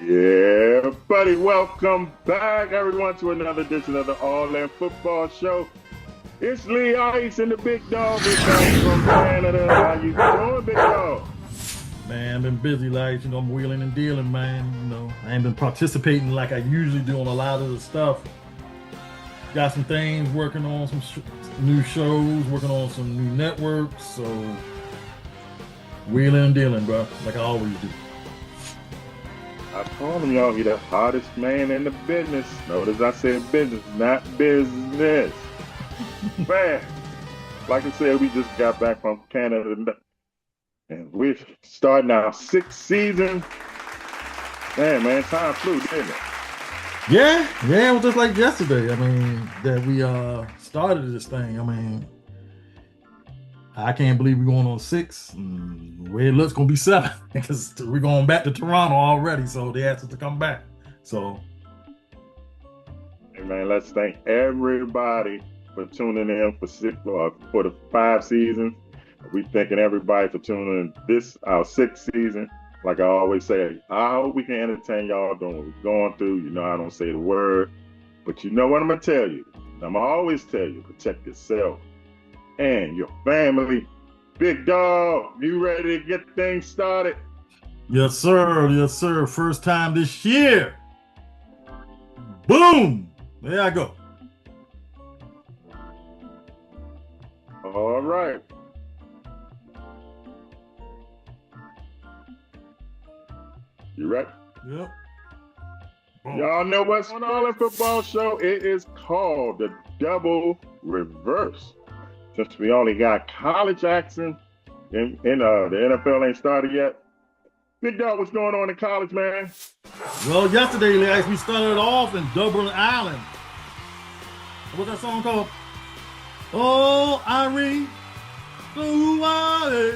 Yeah, buddy, welcome back, everyone, to another edition of the All In Football Show. It's Lee Ice and the Big Dog is back from Canada. How you doing, Big Dog? Man, I've been busy, like, I'm wheeling and dealing, man. I ain't been participating like I usually do on a lot of the stuff. Got some things, working on some new shows, working on some new networks, so wheeling and dealing, bro, like I always do. I told him, y'all, he the hottest man in the business. Notice I said business, not business. Man, like I said, we just got back from Canada, and we're starting our sixth season. Man, time flew, didn't it? Yeah, it was just like yesterday. That we started this thing. I can't believe we're going on 6. The way it looks, gonna be 7 because we're going back to Toronto already. So they asked us to come back. So, hey man, let's thank everybody for tuning in for the 5 seasons. We thanking everybody for tuning in this our 6th season. Like I always say, I hope we can entertain y'all during what we're going through. You know, I don't say the word, but you know what I'm gonna tell you. I'm gonna always tell you: protect yourself and your family. Big Dog, you ready to get things started? Yes, sir. First time this year. Boom! There I go. All right. You ready? Yep. Boom. Y'all know what's on All In Football Show? It is called the Double Reverse. Since we only got college action in the NFL ain't started yet. Big Dog, what's going on in college, man? Well, yesterday, guys, we started off in Dublin, Ireland. What's that song called? Oh, Irene, do I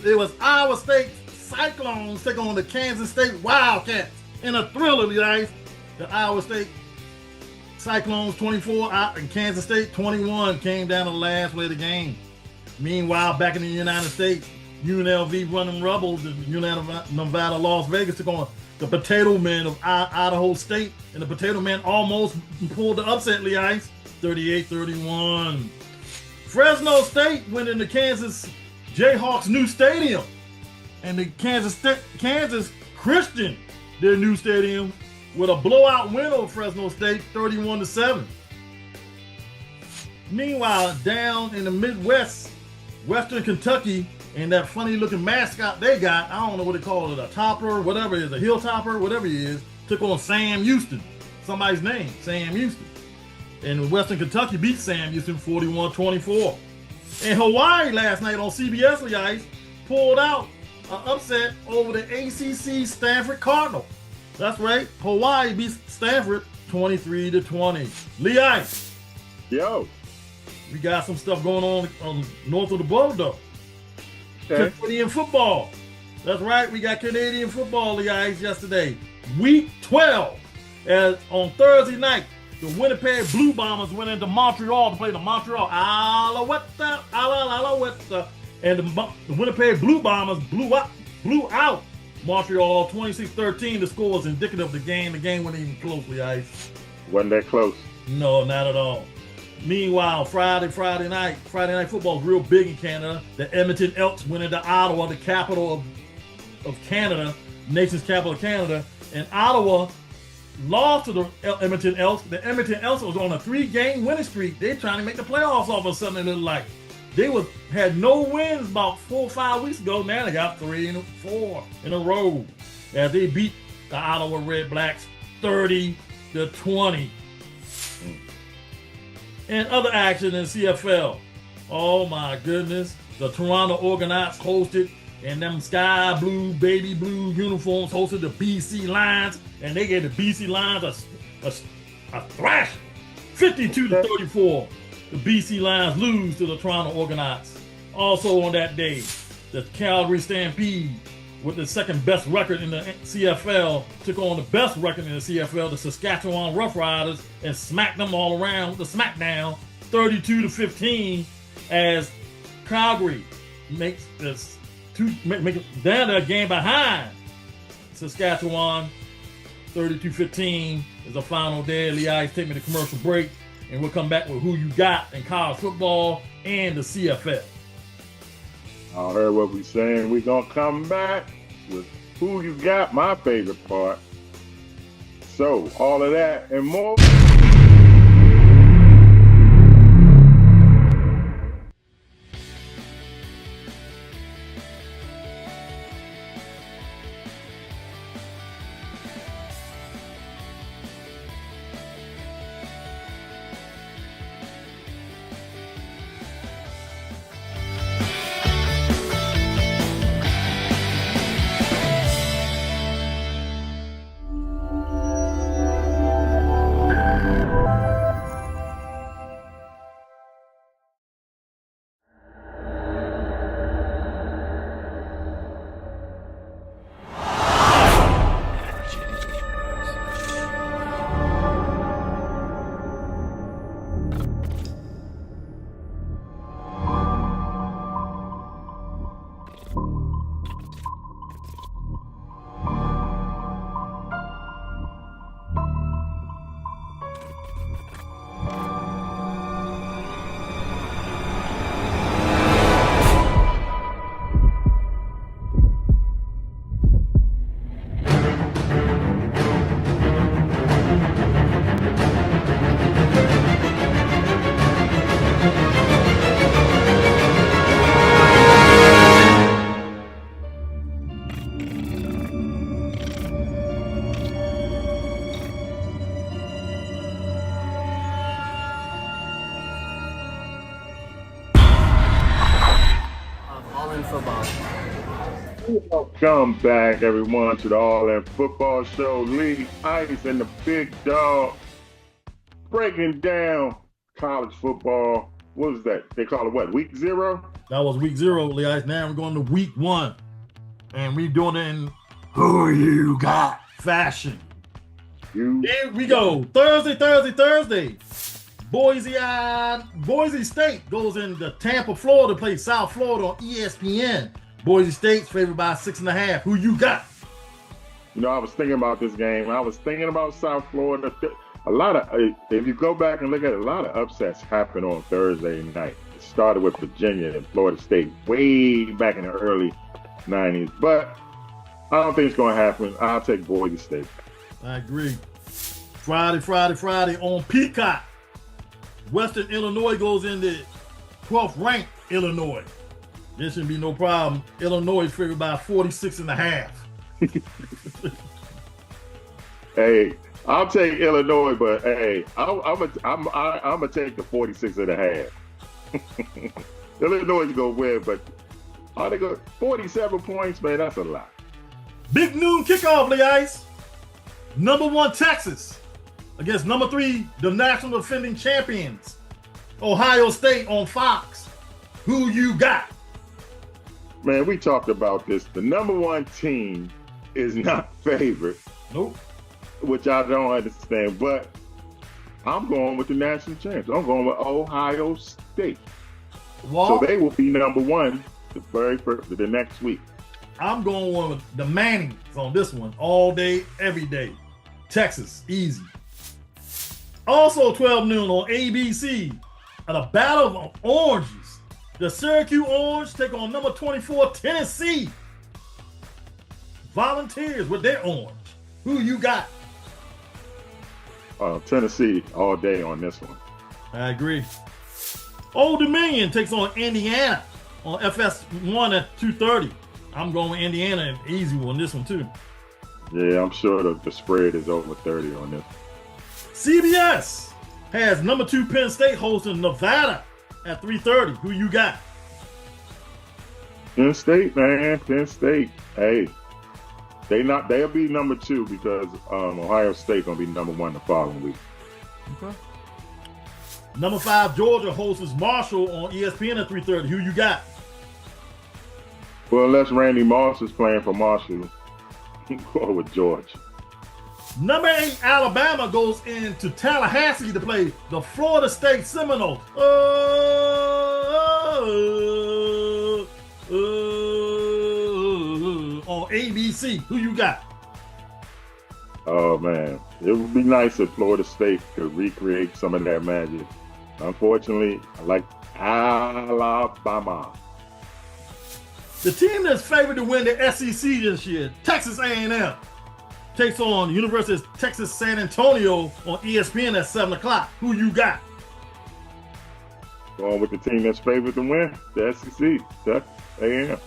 It was Iowa State Cyclones taking on the Kansas State Wildcats in a thriller, guys. The Iowa State Cyclones 24 and Kansas State 21 came down to the last play of the game. Meanwhile, back in the United States, UNLV running Rebels and Nevada, Las Vegas took on the Potato Men of Idaho State, and the Potato Men almost pulled the upset, Lee Ice, 38-31. Fresno State went into Kansas Jayhawks' new stadium, and the Kansas Christian, their new stadium, with a blowout win over Fresno State, 31-7. Meanwhile, down in the Midwest, Western Kentucky, and that funny-looking mascot they got, I don't know what they call it, a topper, whatever it is, a hill topper, whatever he is, took on Sam Houston. Somebody's name, Sam Houston. And Western Kentucky beat Sam Houston 41-24. And Hawaii last night on CBS, guys, pulled out an upset over the ACC Stanford Cardinal. That's right, Hawaii beat Stanford 23-20. Lee Ice. Yo. We got some stuff going on north of the border, though. Okay. Canadian football. That's right, we got Canadian football, Lee Ice, yesterday. Week 12. And on Thursday night, the Winnipeg Blue Bombers went into Montreal to play the Montreal Alouettes. And the Winnipeg Blue Bombers blew out Montreal 26-13. The score was indicative of the game. The game wasn't even close, Lee Ice. Wasn't that close? No, not at all. Meanwhile, Friday night football is real big in Canada. The Edmonton Elks went into Ottawa, the capital of Canada, nation's capital of Canada. And Ottawa lost to the Edmonton Elks. The Edmonton Elks was on a 3-game winning streak. They're trying to make the playoffs all of a sudden. It looked like they had no wins about 4 or 5 weeks ago. Now they got 3 and 4 in a row as they beat the Ottawa Red Blacks 30-20. And other action in CFL. Oh my goodness. The Toronto Argonauts hosted, and them sky blue, baby blue uniforms hosted the BC Lions, and they gave the BC Lions a thrash. 52-34. The BC Lions lose to the Toronto Argonauts. Also on that day, the Calgary Stampede, with the second best record in the CFL, took on the best record in the CFL, the Saskatchewan Roughriders, and smacked them all around with the smackdown, 32-15, as Calgary makes this down a game behind Saskatchewan. 32-15 is the final day. Lee Ice, take me to commercial break, and we'll come back with who you got in college football and the CFL. I heard what we saying. We're going to come back with who you got, my favorite part. So, all of that and more. Welcome back, everyone, to the All In Football Show. Lee Ice and the Big Dog breaking down college football. What was that? They call it what? Week 0? That was week 0, Lee Ice. Now we're going to week 1. And we're doing it in who you got fashion. Here we go. Thursday. Boise State goes into Tampa, Florida, plays South Florida on ESPN. Boise State's favored by 6.5. Who you got? You know, I was thinking about this game. I was thinking about South Florida. A lot of, if you go back and look at it, a lot of upsets happened on Thursday night. It started with Virginia and Florida State way back in the early 90s. But I don't think it's going to happen. I'll take Boise State. I agree. Friday on Peacock. Western Illinois goes into 12th ranked Illinois. There shouldn't be no problem. Illinois is figured by 46.5. Hey, I'll take Illinois, but hey, I'm gonna take the 46.5. Illinois is gonna win, but they go 47 points, man. That's a lot. Big noon kickoff, Lee Ice. Number 1 Texas against number 3, the national defending champions, Ohio State on Fox. Who you got? Man, we talked about this. The number 1 team is not favored. Nope. Which I don't understand, but I'm going with the national champs. I'm going with Ohio State. So they will be number 1 the next week. I'm going with the Mannings on this one. All day, every day. Texas, easy. Also 12 noon on ABC, a battle of oranges. The Syracuse Orange take on number 24 Tennessee Volunteers with their orange. Who you got? Tennessee all day on this one. I agree. Old Dominion takes on Indiana on FS1 at 2:30. I'm going with Indiana, an easy one, this one too. Yeah, I'm sure the spread is over 30 on this. CBS has number 2 Penn State hosting Nevada at 3:30. Who you got? Penn State, man. Penn State. Hey, they'll be number 2 because Ohio State gonna be number 1 the following week. Okay. Number 5 Georgia hosts Marshall on ESPN at 3:30. Who you got? Well, unless Randy Moss is playing for Marshall, go with Georgia. Number 8 Alabama goes into Tallahassee to play the Florida State Seminoles. on ABC. Who you got? Oh man, it would be nice if Florida State could recreate some of that magic. Unfortunately, I like Alabama. The team that's favored to win the SEC this year, Texas A&M, takes on University of Texas San Antonio on ESPN at 7 o'clock. Who you got? Going with the team that's favored to win, the SEC, Texas A&M.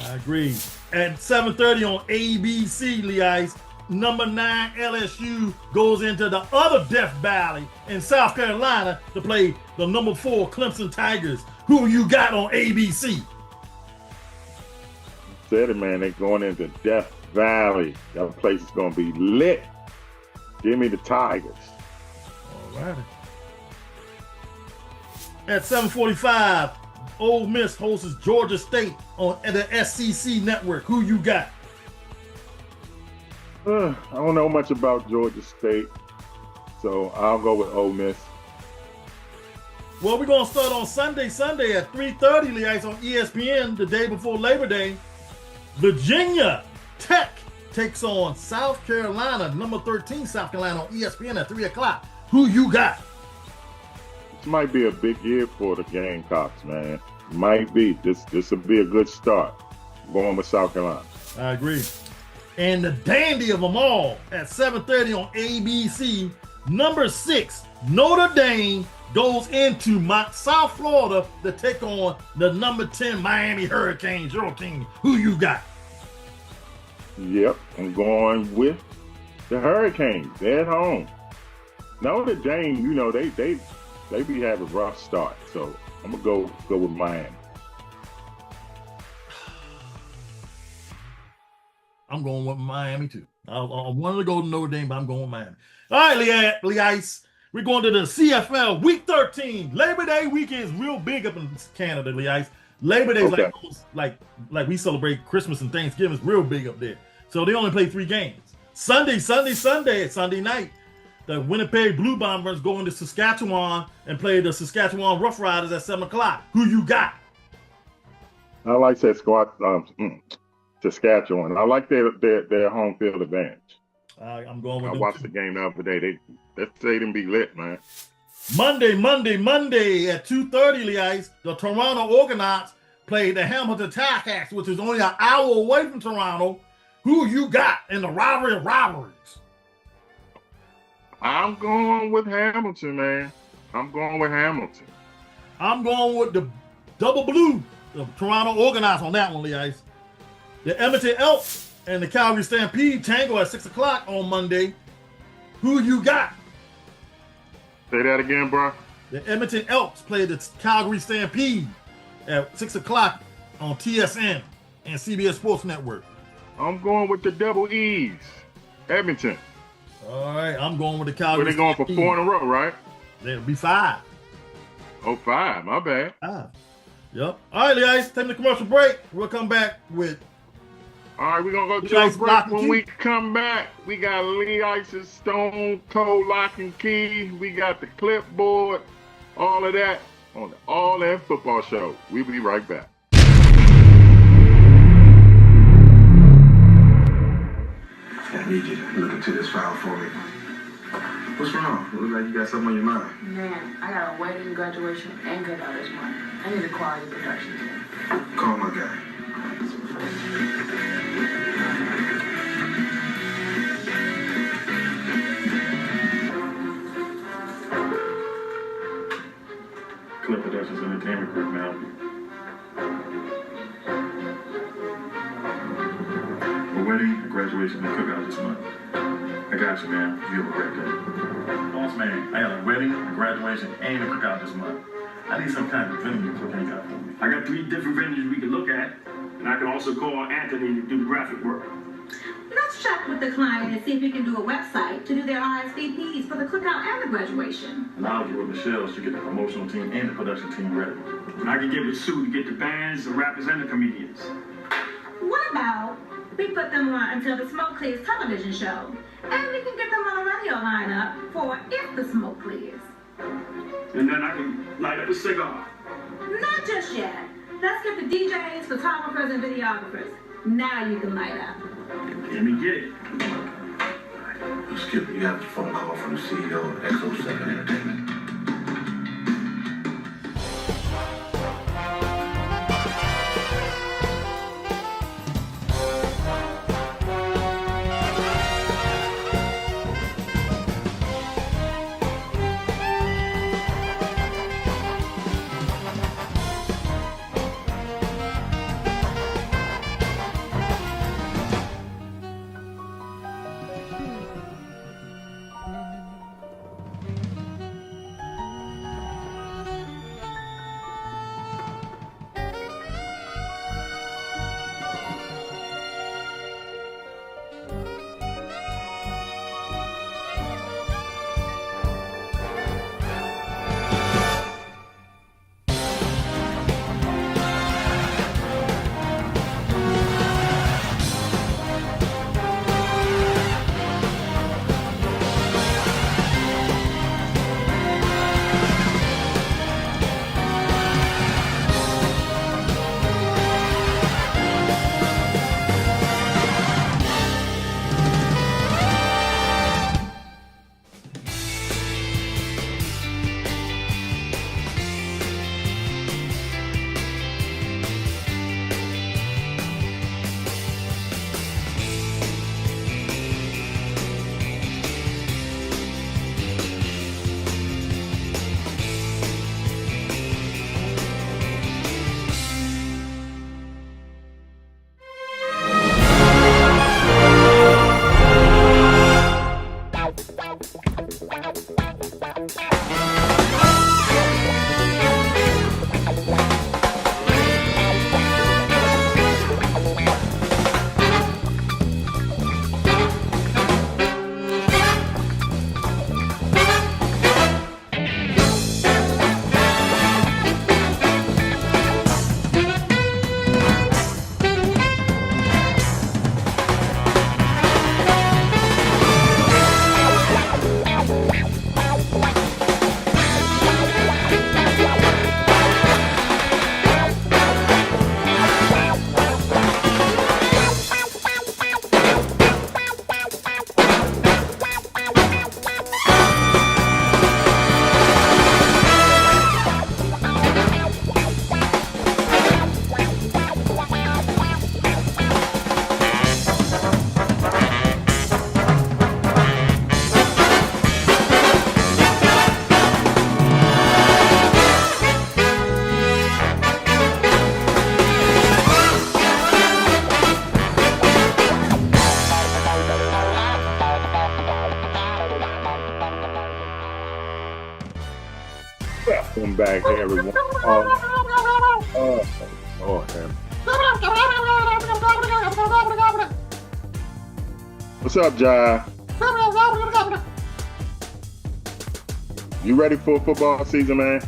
I agree. At 7:30 on ABC, Lee Ice, number 9 LSU goes into the other Death Valley in South Carolina to play the number 4 Clemson Tigers. Who you got on ABC? Said it, man. They're going into Death Valley. That place is going to be lit. Give me the Tigers. All righty. At 7:45, Ole Miss hosts Georgia State on the SEC network. Who you got? I don't know much about Georgia State, so I'll go with Ole Miss. Well, we're going to start on Sunday at 3:30, Lee Ice, on ESPN, the day before Labor Day. Virginia Tech takes on South Carolina, number 13 South Carolina on ESPN at 3 o'clock. Who you got? This might be a big year for the Gamecocks, man. Might be. This will be a good start. I'm going with South Carolina. I agree. And the dandy of them all at 7:30 on ABC, number 6 Notre Dame goes into South Florida to take on the number 10 Miami Hurricanes. Your team. Who you got? Yep, I'm going with the Hurricanes. They're at home. Notre Dame, you know, they be having a rough start, so I'm gonna go with Miami. I'm going with Miami too. I wanted to go to Notre Dame, but I'm going with Miami. All right, Lee Ice. We're going to the CFL Week 13. Labor Day weekend is real big up in Canada, Lee Ice. Labor Day is like we celebrate Christmas and Thanksgiving. It's real big up there. So they only play 3 games. Sunday night, the Winnipeg Blue Bombers go into Saskatchewan and play the Saskatchewan Roughriders at 7 o'clock. Who you got? I like Saskatchewan. I like their home field advantage. I'm going with I watched the game the other day. That stadium be lit, man. Monday at 2:30, Lee Ice, the Toronto Argonauts play the Hamilton Ticats, which is only an hour away from Toronto. Who you got in the rivalry of rivalries? I'm going with Hamilton, man. I'm going with Hamilton. I'm going with the double blue, the Toronto Argonauts on that one, Lee Ice. The Edmonton Elks and the Calgary Stampede tango at 6 o'clock on Monday. Who you got? Say that again, bro. The Edmonton Elks play the Calgary Stampede at 6 o'clock on TSN and CBS Sports Network. I'm going with the Double E's. Edmonton. All right, I'm going with the Calgary. They're going for 4 in a row, right? It'll be 5. Oh, 5. My bad. 5. Yep. All right, guys, take the commercial break. We'll come back with. All right, we're going to go to a break. When we come back, we got Lee Ice's Stone Cold Lock and Key. We got the clipboard, all of that on the All In Football Show. We'll be right back. I need you to look into this file for me. What's wrong? It looks like you got something on your mind. Man, I got a wedding, graduation, and cookout this month. I need a quality production team. Call my guy. Clip Productions Entertainment Group now. A wedding, a graduation, and a cookout this month. I got you, man. You have a great day. Boss man, I got a wedding, a graduation, and a cookout this month. I need some kind of venue to hang out for me. I got 3 different venues we can look at, and I can also call Anthony to do the graphic work. Let's check with the client and see if we can do a website to do their RSVPs for the cookout and the graduation. And I'll get with Michelle to get the promotional team and the production team ready. And I can get with Sue to get the bands, the rappers, and the comedians. What about we put them on until the Smoke Clears television show, and we can get them on a radio lineup for If the Smoke Clears. And then I can light up a cigar. Not just yet. Let's get the DJs, photographers, and videographers. Now you can light up. Let me get it. Skip, you have a phone call from the CEO of XO7 Entertainment. Welcome back, everyone. What's up, Jai? You ready for football season, man?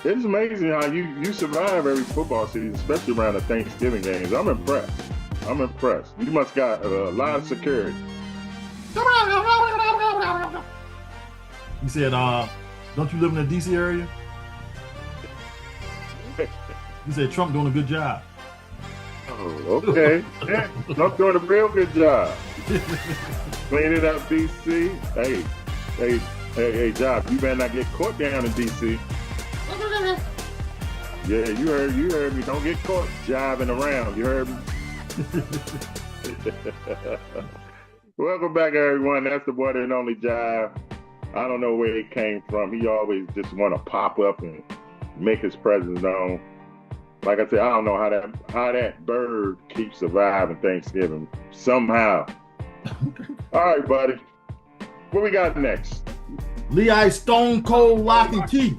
It's amazing how you survive every football season, especially around the Thanksgiving games. I'm impressed. You must got a lot of security. You said, don't you live in the DC area? You said Trump doing a good job. Oh, okay. Yeah, Trump doing a real good job. Cleaning up DC. Hey, Job, you better not get caught down in DC. Yeah, you heard me. Don't get caught jiving around. You heard me? Welcome back, everyone. That's the one and only Jive. I don't know where he came from. He always just want to pop up and make his presence known. Like I said, I don't know how that bird keeps surviving Thanksgiving somehow. All right, buddy. What we got next? Lee Ice Stone Cold Lock and Key.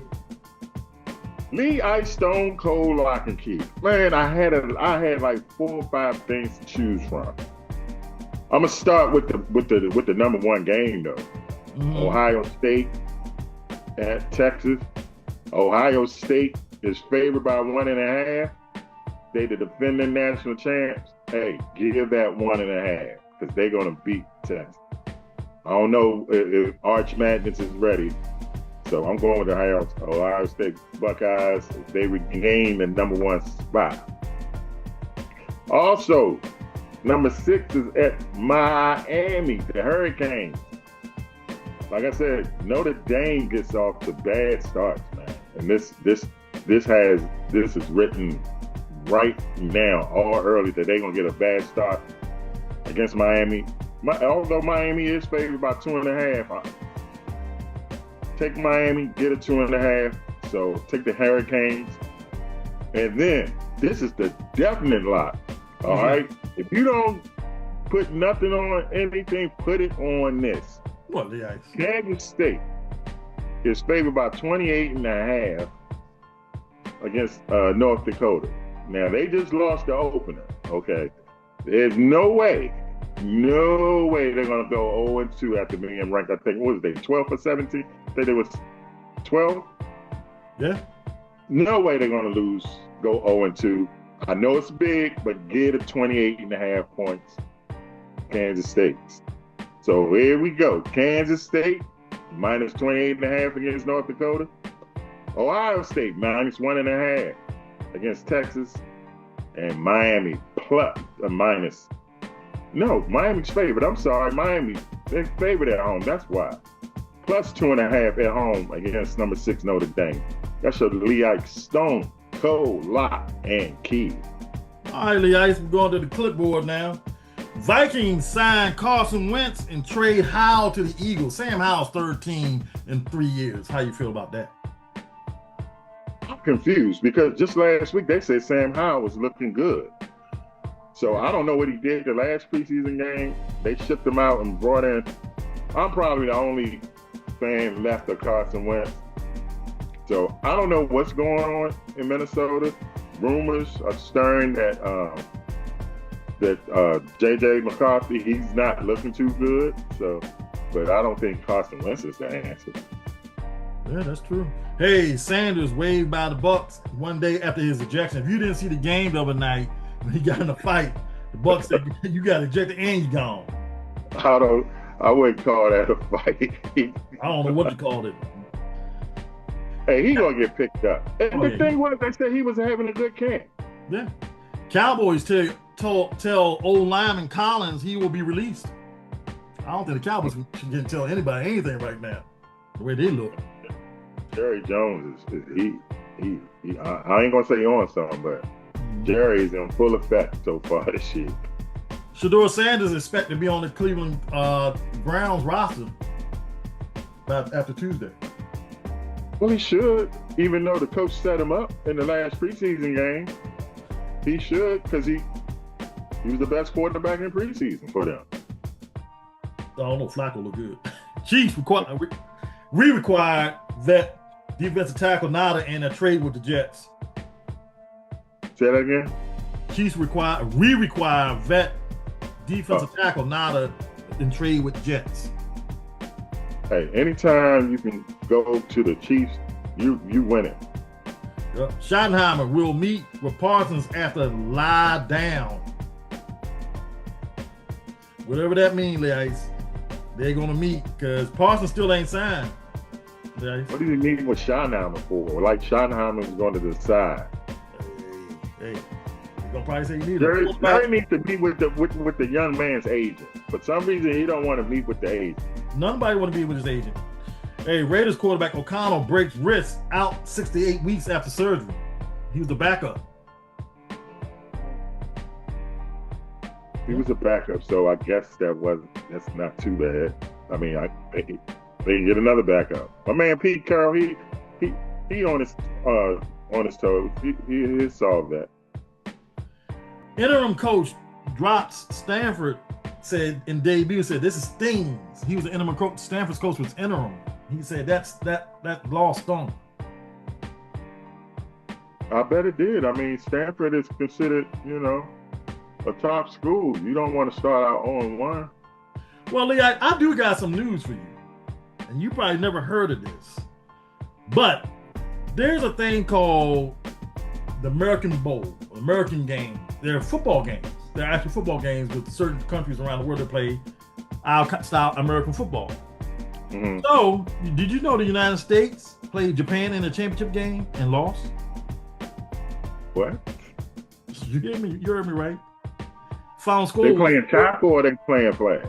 Lee Ice Stone Cold Lock and Key. Man, I had like 4 or 5 things to choose from. I'm gonna start with the number one game though. Mm-hmm. Ohio State at Texas. Ohio State is favored by 1.5. They the defending national champs. Hey, give that 1.5 because they're gonna beat Texas. I don't know if Arch Madness is ready, so I'm going with the Ohio State Buckeyes. They regain the number one spot. Also, number 6 is at Miami, the Hurricanes. Like I said, Notre Dame gets off to bad starts, man. And this is written right now, all early, that they're gonna get a bad start against Miami. Although Miami is favored by 2.5, take Miami, get a 2.5. So take the Hurricanes. And then this is the definite lock. All right. If you don't put nothing on anything, put it on this. What the ice? Kansas State is favored by 28.5 against North Dakota. Now they just lost the opener. Okay. There's no way they're gonna go 0-2 after being ranked. I think, what was they, 12 or 17? I think it was 12. Yeah. No way they're gonna go 0-2. I know it's big, but get a 28.5 points. Kansas State. So here we go. Kansas State minus 28.5 against North Dakota. Ohio State minus 1.5 against Texas. And Miami minus. No, Miami's favored. I'm sorry, Miami. They're favored at home. That's why. Plus 2.5 at home against number 6 Notre Dame. That's your Lee Ike Stone, Cold, Lock, and Key. All right, Lee Ice, we're going to the clipboard now. Vikings sign Carson Wentz and trade Howell to the Eagles. Sam Howell's 13 in 3 years. How you feel about that? I'm confused because just last week they said Sam Howell was looking good. So I don't know what he did the last preseason game. They shipped him out and brought in. I'm probably the only fan left of Carson Wentz. So I don't know what's going on in Minnesota. Rumors are stirring that J.J. McCarthy, he's not looking too good. So, but I don't think Carson Wentz is the answer. Yeah, that's true. Hey, Sanders waived by the Bucks one day after his ejection. If you didn't see the game the other night when he got in a fight, the Bucks said you got ejected and you gone. I wouldn't call that a fight. I don't know what you called it. Hey, he gonna get picked up. And the thing was, they said he was having a good camp. Yeah. Cowboys tell old lineman Collins he will be released. I don't think the Cowboys can tell anybody anything right now, the way they look. Jerry Jones is I ain't gonna say on something, but Jerry's in full effect so far this year. Shedeur Sanders is expected to be on the Cleveland Browns roster after Tuesday. Well, he should, even though the coach set him up in the last preseason game. He should, because he was the best quarterback in preseason for them. I don't know, Flacco look good. Chiefs required vet defensive tackle Nada in a trade with the Jets. Say that again? Chiefs require vet defensive tackle Nada in trade with the Jets. Hey, anytime you can go to the Chiefs, you win it. Yep. Schottenheimer will meet with Parsons after lie down. Whatever that means, Ice. They're gonna meet because Parsons still ain't signed. Ice. What are you meeting with Schottenheimer for? Like Schottenheimer is going to decide. Hey, he's gonna probably say you need Jerry needs to meet with the young man's agent. For some reason, he don't want to meet with the agent. Nobody want to be with his agent. Hey, Raiders quarterback O'Connell breaks wrist out 68 weeks after surgery. He was the backup. He was a backup, so I guess that's not too bad. I mean, they can get another backup. My man Pete Carroll, he on his toes. He solved that. Interim coach drops Stanford. Said in debut, this is stings. He was an interim coach. Stanford's coach was interim. He said that law stung. I bet it did. I mean, Stanford is considered, a top school. You don't want to start out 0-1. Well, Lee, I do got some news for you. And you probably never heard of this. But there's a thing called the American Bowl, American game. They're football games. They're actually football games with certain countries around the world that play our style American football. Mm-hmm. So, did you know the United States played Japan in a championship game and lost? What? You heard me right? Final score. They playing tackle or they playing flag?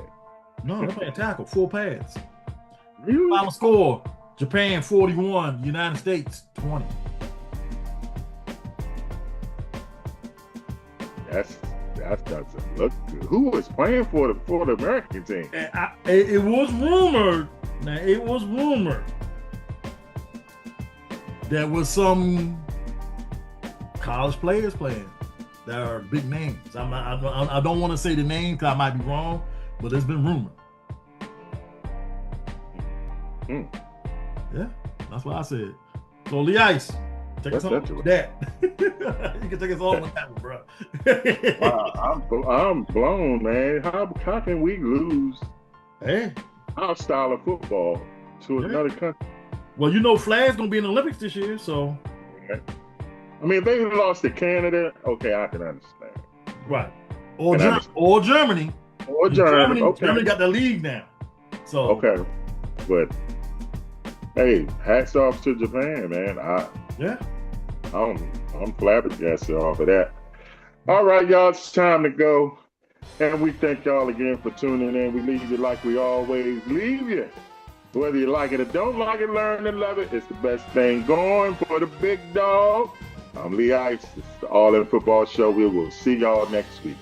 No, they're playing tackle. Full pads. Really? Final score: Japan 41, United States 20. That doesn't look good. Who was playing for the American team? It was rumored. Now it was rumored there was some college players playing that are big names. I don't want to say the name because I might be wrong, but it's been rumored. Yeah, that's what I said. So Lee Ice, take us home with that. You can take us home with that one, bro. I'm blown, man. How can we lose our style of football to another country? Well, flag's gonna be in the Olympics this year, so. I mean, if they lost to Canada, okay, I can understand. Right. Or Germany. Or Germany. Okay. Germany got the league now. So. Okay. But hey, hats off to Japan, man. I'm flabbergasted off of that. All right, y'all, it's time to go. And we thank y'all again for tuning in. We leave you like we always leave you. Whether you like it or don't like it, learn to love it. It's the best thing going for the big dog. I'm Lee Ice. It's the All In Football Show. We will see y'all next week.